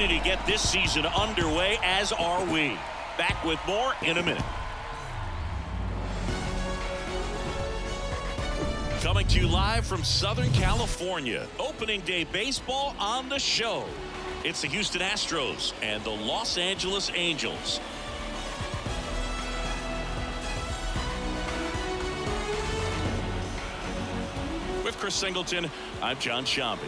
ready to get this season underway, as are we. Back with more in a minute. Coming to you live from Southern California. Opening day baseball on the show. It's the Houston Astros and the Los Angeles Angels. With Chris Singleton, I'm John Shambi.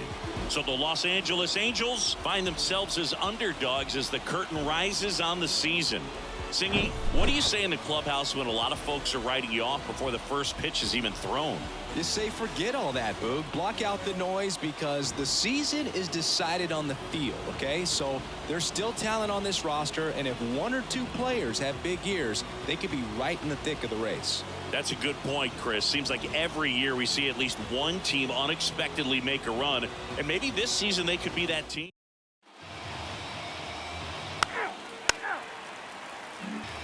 So the Los Angeles Angels find themselves as underdogs as the curtain rises on the season. Singy, what do you say in the clubhouse when a lot of folks are writing you off before the first pitch is even thrown? Just say forget all that, Boog. Block out the noise because the season is decided on the field, okay? So there's still talent on this roster, and if one or two players have big years, they could be right in the thick of the race. That's a good point, Chris. Seems like every year we see at least one team unexpectedly make a run, and maybe this season they could be that team.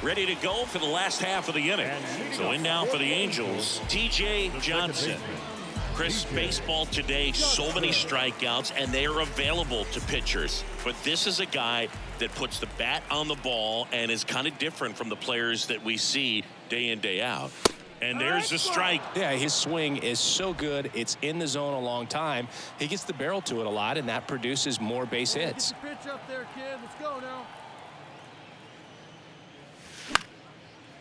Ready to go for the last half of the inning. So in now for the Angels, T.J. Johnson. Chris, baseball today, so many strikeouts, and they are available to pitchers. But this is a guy that puts the bat on the ball and is kind of different from the players that we see day in, day out. And there's a strike. Yeah, his swing is so good. It's in the zone a long time. He gets the barrel to it a lot, and that produces more base hits. Get your pitch up there, kid. Let's go now.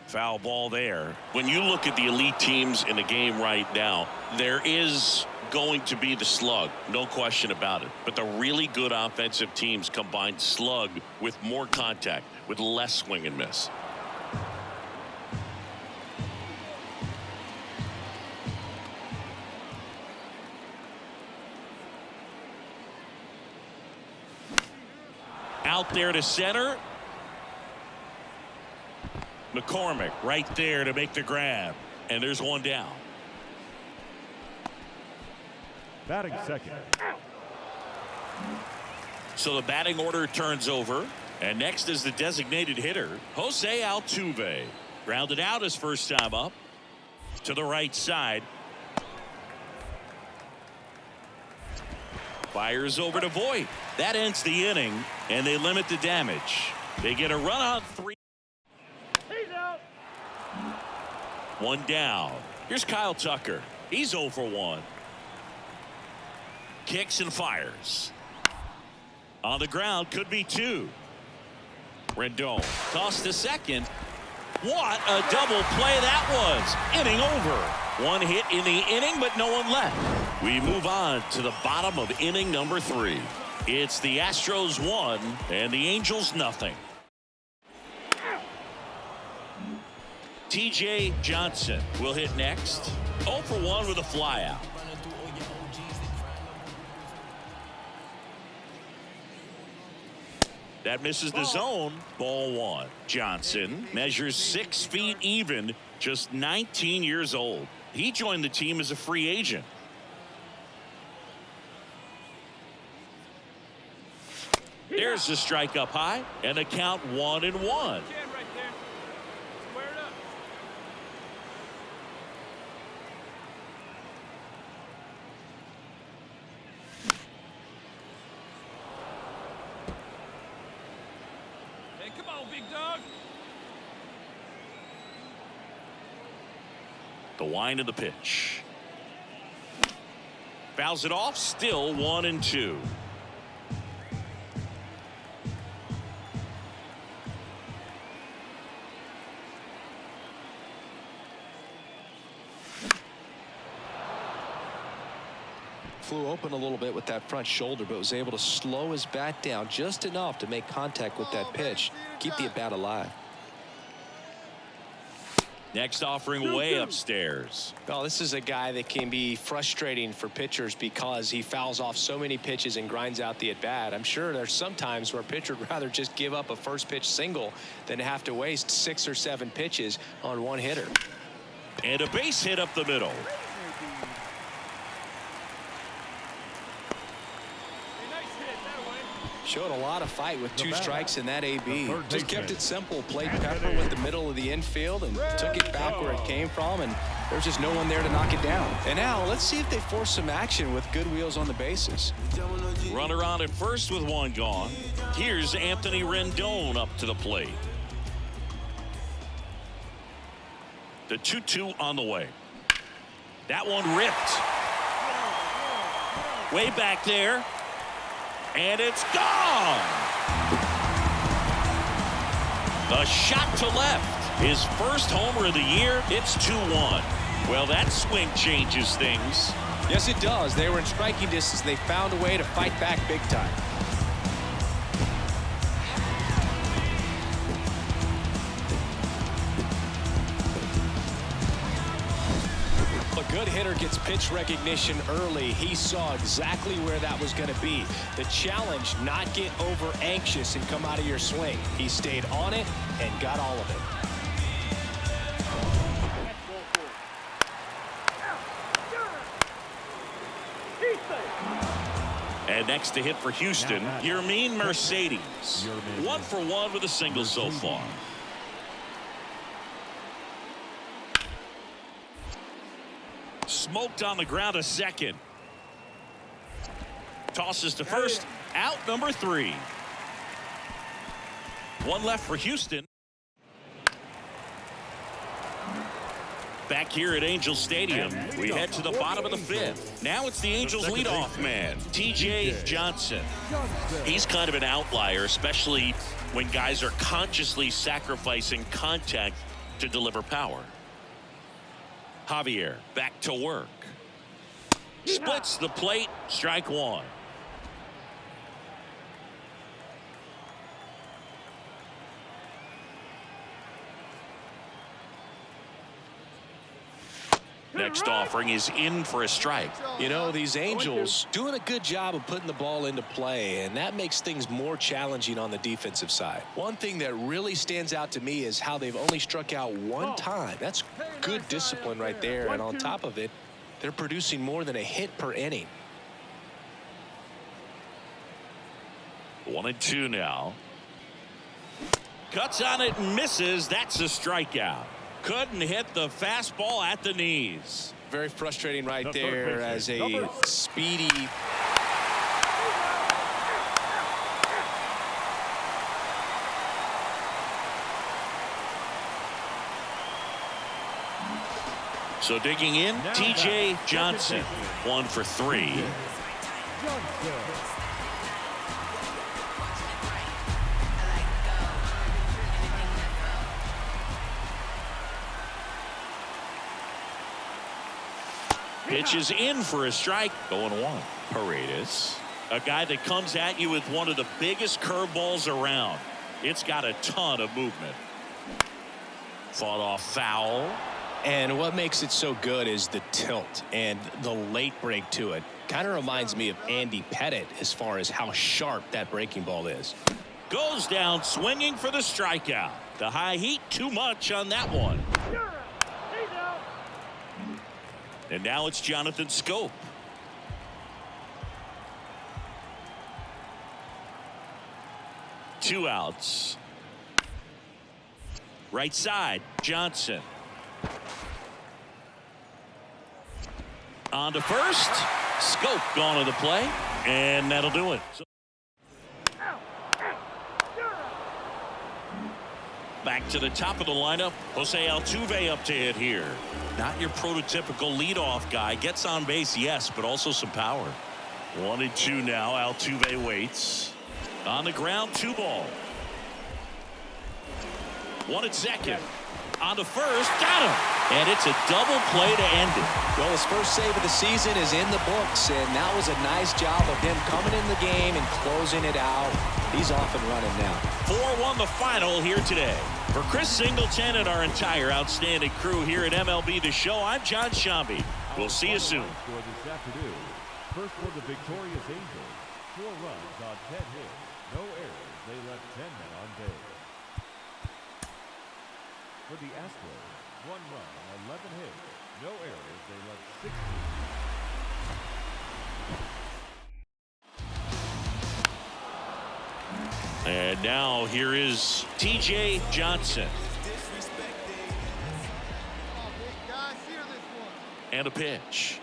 Foul ball there. When you look at the elite teams in the game right now, there is going to be the slug, no question about it. But the really good offensive teams combine slug with more contact, with less swing and miss. Out there to center. McCormick right there to make the grab. And there's one down. Batting second. So the batting order turns over. And next is the designated hitter, Jose Altuve. Grounded out his first time up. To the right side. Fires over to Voit. That ends the inning. And they limit the damage. They get a run on 3. One down. Here's Kyle Tucker. He's 0 for 1. Kicks and fires. On the ground, could be 2. Rendon tossed to second. What a double play that was. Inning over. One hit in the inning, but no one left. We move on to the bottom of inning number 3. It's the Astros 1 and the Angels nothing. T.J. Johnson will hit next. 0 for 1 with a flyout. That misses the zone. Ball 1. Johnson measures 6 feet even, just 19 years old. He joined the team as a free agent. There's the strike up high, and the count 1-1. The wind of the pitch. Fouls it off. Still 1-2. Flew open a little bit with that front shoulder, but was able to slow his bat down just enough to make contact with that pitch. Keep the at-bat alive. Next offering way upstairs. Well, this is a guy that can be frustrating for pitchers because he fouls off so many pitches and grinds out the at-bat. I'm sure there's some times where a pitcher would rather just give up a first pitch single than have to waste 6 or 7 pitches on one hitter. And a base hit up the middle. Showed a lot of fight with 2 strikes in that AB. Just kept it simple. Played pepper with the middle of the infield and took it back where it came from, and there's just no one there to knock it down. And now let's see if they force some action with good wheels on the bases. Runner on at first with 1 gone. Here's Anthony Rendon up to the plate. The 2-2 on the way. That one ripped. Way back there. And it's gone. A shot to left. His first homer of the year. It's 2-1. Well, that swing changes things. Yes, it does. They were in striking distance. They found a way to fight back big time. A good hitter gets pitch recognition early. He saw exactly where that was going to be. The challenge, not get over anxious and come out of your swing. He stayed on it and got all of it. And next to hit for Houston, Yermin Mercedes. 1 for 1 with a single so far. Smoked on the ground a second. Tosses to first. Out number 3. 1 left for Houston. Back here at Angel Stadium, we head to the bottom of the 5th. Now it's the Angels leadoff man, TJ Johnson. He's kind of an outlier, especially when guys are consciously sacrificing contact to deliver power. Javier back to work. Splits the plate, strike 1. Next offering is in for a strike. You know, these Angels doing a good job of putting the ball into play, and that makes things more challenging on the defensive side. One thing that really stands out to me is how they've only struck out 1 time. That's good discipline right there, and on top of it, they're producing more than a hit per inning. 1-2 now. Cuts on it and misses. That's a strikeout. Couldn't hit the fastball at the knees. Very frustrating right there as a speedy. So digging in, TJ Johnson. 1 for 3. Pitch is in for a strike. 0-1. Paredes, a guy that comes at you with one of the biggest curveballs around. It's got a ton of movement. Fought off foul. And what makes it so good is the tilt and the late break to it. Kind of reminds me of Andy Pettit as far as how sharp that breaking ball is. Goes down swinging for the strikeout. The high heat too much on that one. And now it's Jonathan Scope. Two outs. Right side, Johnson. On to first. Scope gone to the play. And that'll do it. Back to the top of the lineup. Jose Altuve up to hit here. Not your prototypical leadoff guy. Gets on base, yes, but also some power. 1-2 now. Altuve waits. On the ground, 2 ball. 1 at second. On to first. Got him. And it's a double play to end it. Well, his first save of the season is in the books, and that was a nice job of him coming in the game and closing it out. He's off and running now. 4-1 the final here today. For Chris Singleton and our entire outstanding crew here at MLB The Show, I'm John Shambi. We'll see you soon. This afternoon, first for the victorious Angels, 4 runs on 10 hits, no errors. They left 10 men on base. For the Astros, 1 run on 11 hits, no errors. They left 16. And now here is TJ Johnson. And a pitch.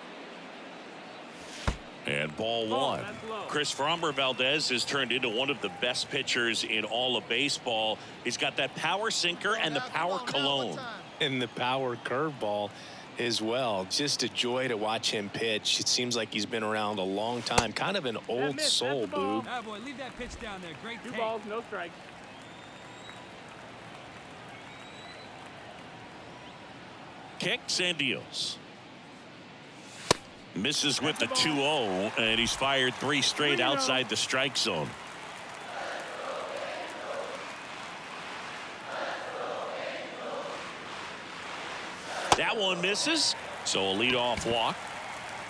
And ball one. Chris Framber Valdez has turned into one of the best pitchers in all of baseball. He's got that power sinker and the power cologne. And the power curveball as well. Just a joy to watch him pitch. It seems like he's been around a long time. Kind of an old soul, Boog. Oh, boy, leave that pitch down there. Great Two take. balls, no strikes. Kicks and deals. Misses with the 2-0, and he's fired 3 straight outside the strike zone. That one misses, so a leadoff walk.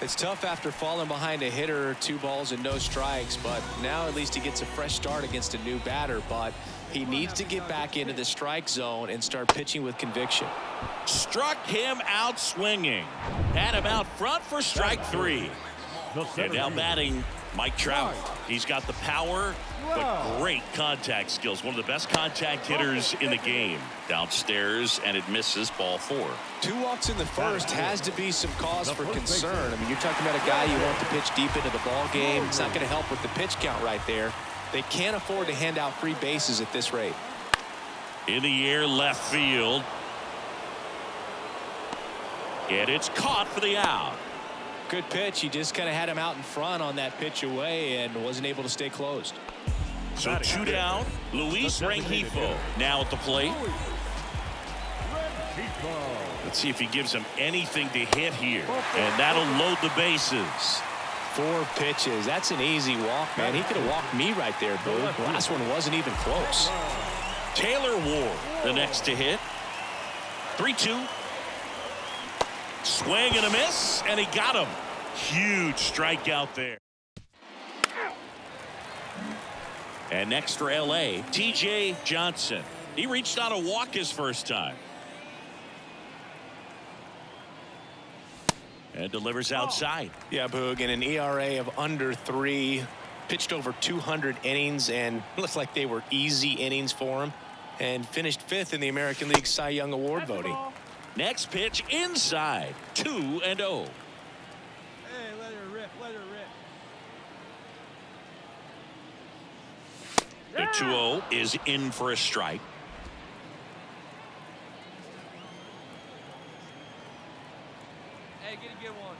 It's tough after falling behind a hitter, 2 balls and no strikes, but now at least he gets a fresh start against a new batter. But he needs to get back into the strike zone and start pitching with conviction. Struck him out swinging. Had him out front for strike 3. And now batting Mike Trout. He's got the power, but great contact skills. One of the best contact hitters in the game. Downstairs, and it misses, ball 4. 2 walks in the first has to be some cause for concern. I mean, you're talking about a guy you want to pitch deep into the ball game. It's not going to help with the pitch count right there. They can't afford to hand out free bases at this rate. In the air, left field. And it's caught for the out. Good pitch. He just kind of had him out in front on that pitch away and wasn't able to stay closed. So 2 down. Luis Rengifo now at the plate. Let's see if he gives him anything to hit here. And that'll load the bases. 4 pitches. That's an easy walk, man. He could have walked me right there, Boo. The last one wasn't even close. Taylor Ward, the next to hit. 3-2. Swing and a miss, and he got him. Huge strikeout there. And next for LA, TJ Johnson. He reached on a walk his first time. And delivers outside. Yeah, Boog, in an ERA of under 3, pitched over 200 innings, and looks like they were easy innings for him, and finished 5th in the American League Cy Young Award voting. Next pitch inside, 2-0. Hey, let her rip, let her rip. The 2-0 is in for a strike. Hey, get a good one.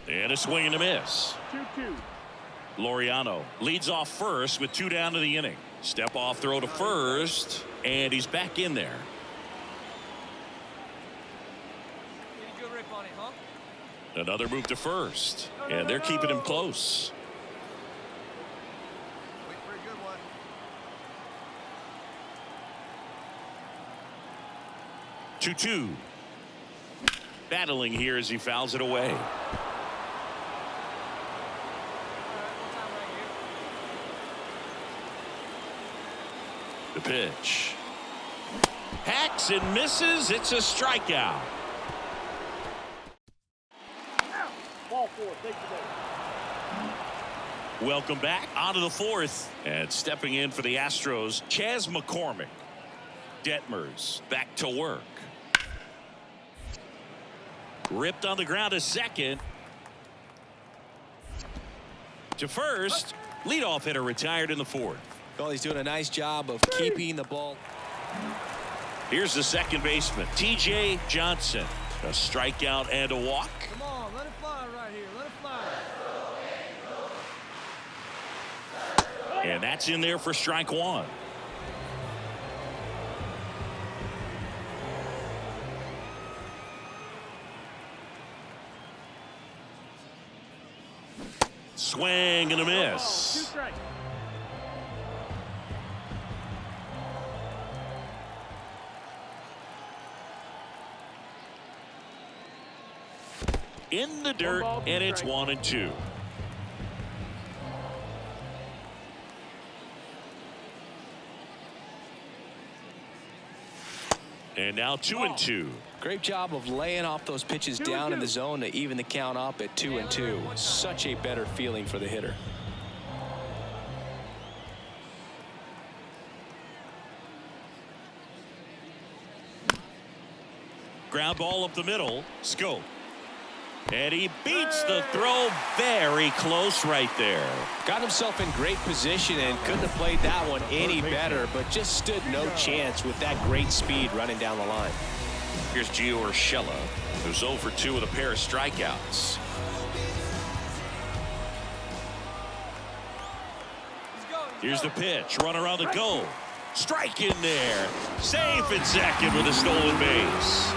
And a swing and a miss. 2-2. Laureano leads off first with 2 down to the inning. Step off throw to first, and he's back in there. Get a good rip on it, huh? Another move to first, and they're keeping him close. Wait for a good one. 2-2. Battling here as he fouls it away. The pitch. Hacks and misses. It's a strikeout. Ball 4, take the Welcome back onto the 4th. And stepping in for the Astros, Chas McCormick. Detmers back to work. Ripped on the ground to second. To first. Leadoff hitter retired in the 4th. Well, he's doing a nice job of keeping the ball. Here's the second baseman, TJ Johnson. A strikeout and a walk. Come on, let it fly right here. Let it fly. And that's in there for strike 1. Swing and a miss. 2 strikes. In the dirt, and it's 1-2. And now 2-2. Great job of laying off those pitches down in the zone to even the count up at 2-2. Such a better feeling for the hitter. Ground ball up the middle. Scope. And he beats the throw very close right there. Got himself in great position and couldn't have played that one any better, but just stood no chance with that great speed running down the line. Here's Gio Urshela, who's 0 for 2 with a pair of strikeouts. Here's the pitch. Runner on the go. Strike in there. Safe at second with a stolen base.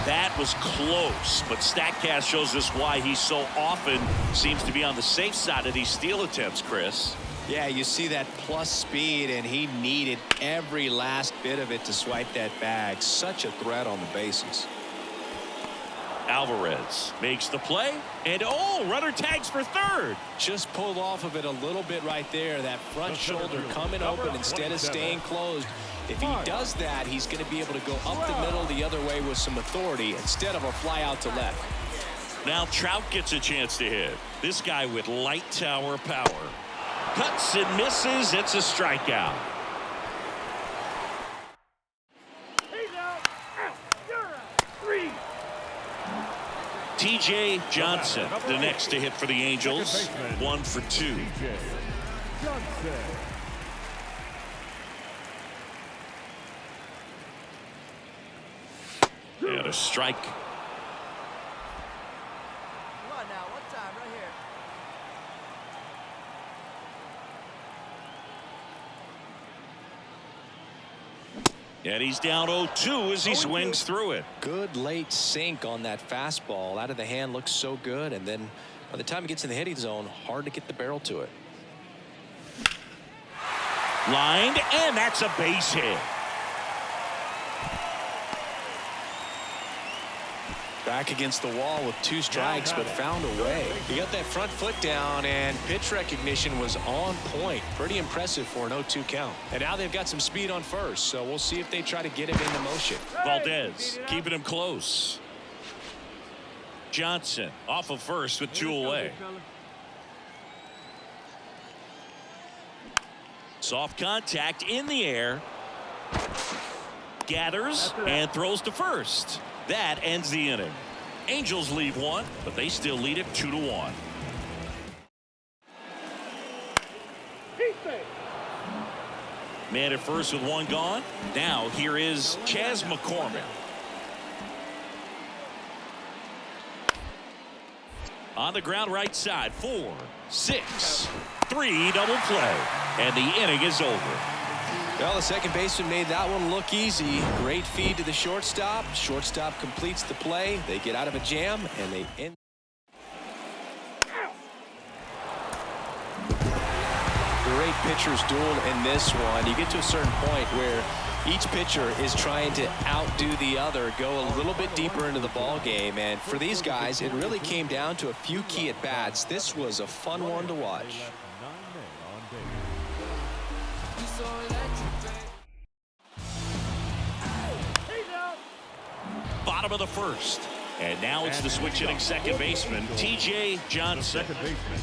That was close, but StatCast shows us why he so often seems to be on the safe side of these steal attempts, Chris. Yeah, you see that plus speed, and he needed every last bit of it to swipe that bag. Such a threat on the bases. Alvarez makes the play, and runner tags for third. Just pulled off of it a little bit right there. That front shoulder coming open instead of staying closed. If he does that, he's going to be able to go up the middle the other way with some authority instead of a fly out to left. Now Trout gets a chance to hit. This guy with light tower power. Cuts and misses. It's a strikeout. He's out. You're out. 3. TJ Johnson, the next to hit for the Angels. 1 for 2. TJ Johnson. And a strike. Come on now, one time right here. And he's down 0-2 as he swings through it. Good late sink on that fastball. Out of the hand looks so good, and then by the time it gets in the hitting zone, hard to get the barrel to it. Lined, and that's a base hit. Back against the wall with 2 strikes, but found a way. He got that front foot down, and pitch recognition was on point. Pretty impressive for an 0-2 count. And now they've got some speed on first, so we'll see if they try to get him into motion. Valdez keeping him close. Johnson off of first with 2 away. Soft contact in the air. Gathers and throws to first. That ends the inning. Angels leave 1, but they still lead it 2-1. Man at first with 1 gone. Now here is Chas McCormick. On the ground right side. 4, 6, 3 double play. And the inning is over. Well, the second baseman made that one look easy. Great feed to the shortstop. Shortstop completes the play. They get out of a jam, and they end. Great pitchers duel in this one. You get to a certain point where each pitcher is trying to outdo the other, go a little bit deeper into the ball game. And for these guys, it really came down to a few key at-bats. This was a fun one to watch. Bottom of the first. And now it's the switch hitting second baseman, TJ Johnson. Second baseman,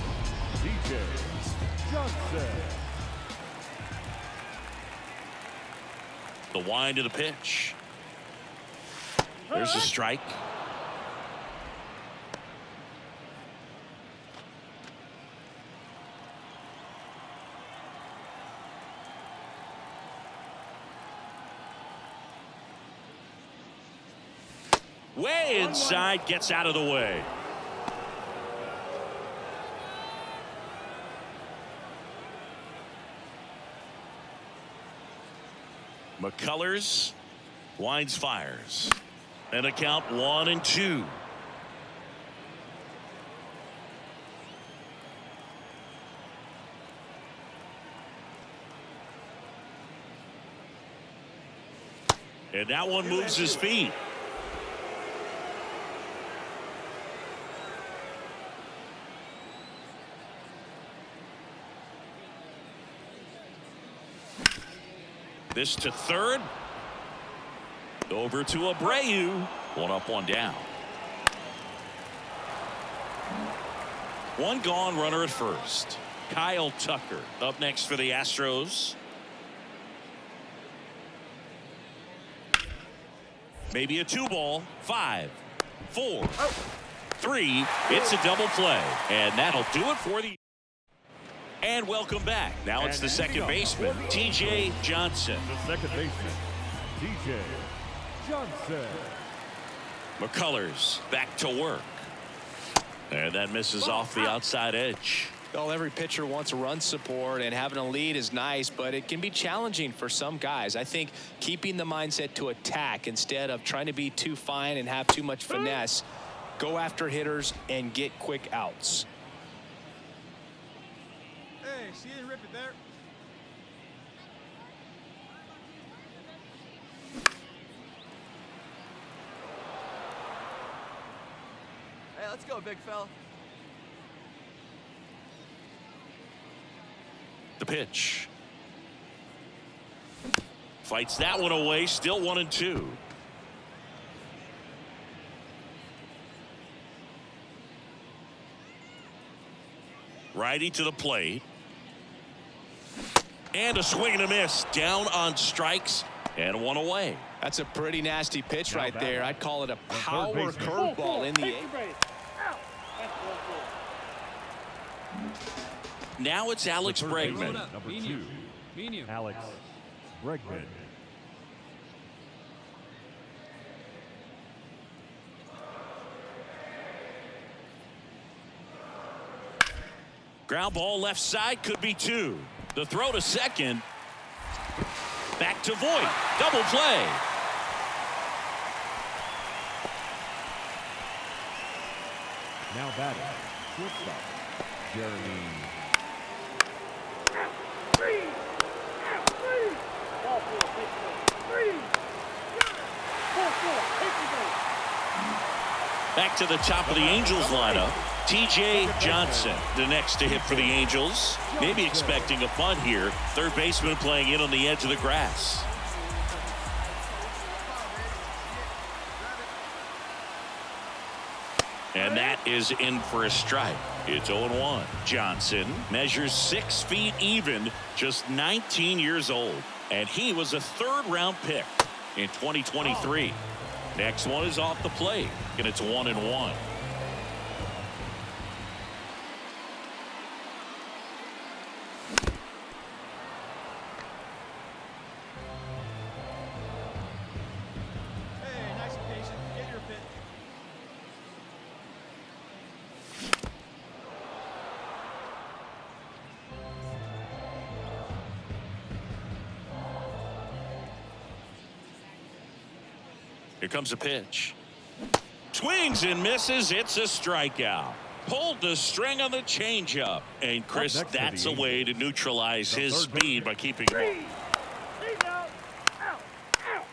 TJ Johnson. The wind of the pitch. There's a strike. Way inside, gets out of the way. McCullers winds, fires, and a count 1-2. And that one moves his feet. This to third. Over to Abreu. 1 up, 1 down. 1 gone, runner at first. Kyle Tucker up next for the Astros. Maybe a 2-ball. 5, 4, 3. It's a double play. And that'll do it for the... And welcome back. Now it's the second baseman, T.J. Johnson. The second baseman, T.J. Johnson. McCullers back to work. And that misses off the outside edge. Well, every pitcher wants run support, and having a lead is nice, but it can be challenging for some guys. I think keeping the mindset to attack instead of trying to be too fine and have too much finesse, go after hitters and get quick outs. Hey, she didn't rip it there. Hey, let's go, big fella. The pitch. Fights that one away. Still 1-2. Righty to the plate. And a swing and a miss. Down on strikes. And one away. That's a pretty nasty pitch right there. I'd call it a power curveball in the eighth. Now it's Alex Bregman. Number 2, Alex Bregman. Ground ball left side, could be 2. The throw to second. Back to Voit. Double play. Now batting, shortstop, Jeremy. Back to the top of the Angels lineup. T.J. Johnson, the next to hit for the Angels. Maybe expecting a bunt here. Third baseman playing in on the edge of the grass. And that is in for a strike. It's 0-1. Johnson measures 6 feet even, just 19 years old. And he was a third-round pick in 2023. Next one is off the plate, and it's 1-1. Hey, nice and patient. Get your pitch. Here comes a pitch. Swings and misses. It's a strikeout. Pulled the string on the changeup. And Chris, that's a way to neutralize his speed by keeping him He's out. Out. Out.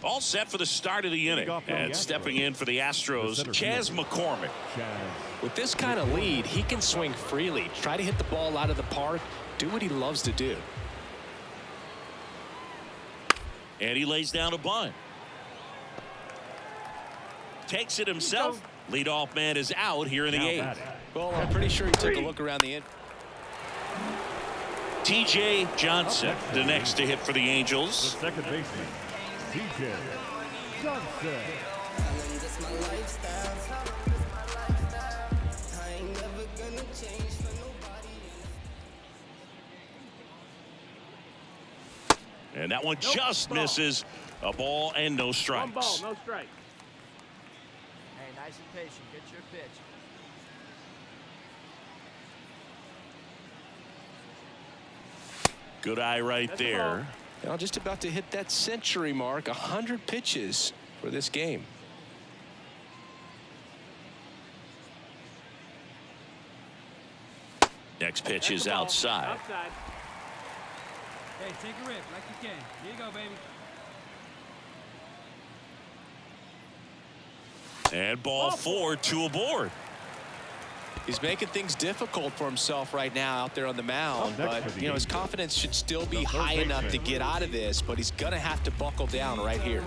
All set for the start of the inning. And stepping in for the Astros, Chas McCormick. With this kind of lead, he can swing freely, try to hit the ball out of the park, do what he loves to do. And he lays down a bunt. Takes it himself. Leadoff man is out here in the 8th. Well, I'm pretty sure he took a look around the end. T.J. Johnson, the next to hit for the Angels. The second baseman, T.J. Johnson. And that one just misses. A ball and no strikes. One ball, no strikes. Hey, nice and patient. Get your pitch. Good eye right there. Now just about to hit that century mark, 100 pitches for this game. Next pitch is outside. Hey, take a rip like you can. Here you go, baby. And ball 4, 2 aboard. He's making things difficult for himself right now out there on the mound, but you know his confidence should still be high enough to get out of this, but he's gonna have to buckle down right here.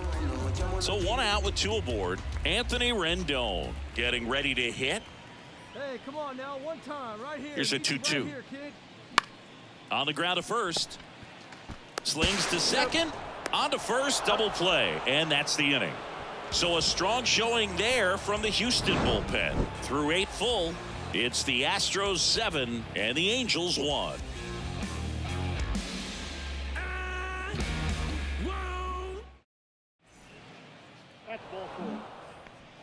So 1 out with 2 aboard. Anthony Rendon getting ready to hit. Hey, come on now, one time, right here. Here's a 2-2. Right here, kid. On the ground to first. Slings to second. On to first, double play, and that's the inning. So a strong showing there from the Houston bullpen. Through 8 full, it's the Astros 7 and the Angels 1. That's ball 4.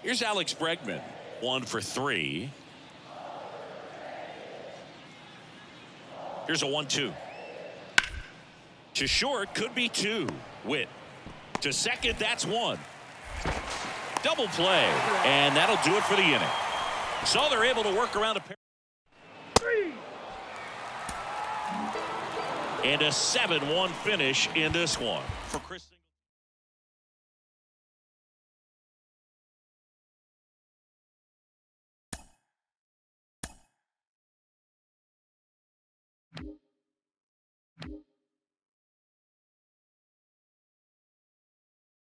Here's Alex Bregman, 1 for 3. Here's a 1-2. To short, could be 2. Witt. To second, that's 1. Double play, and that'll do it for the inning. So they're able to work around a pair. And a 7-1 finish in this one. For Chris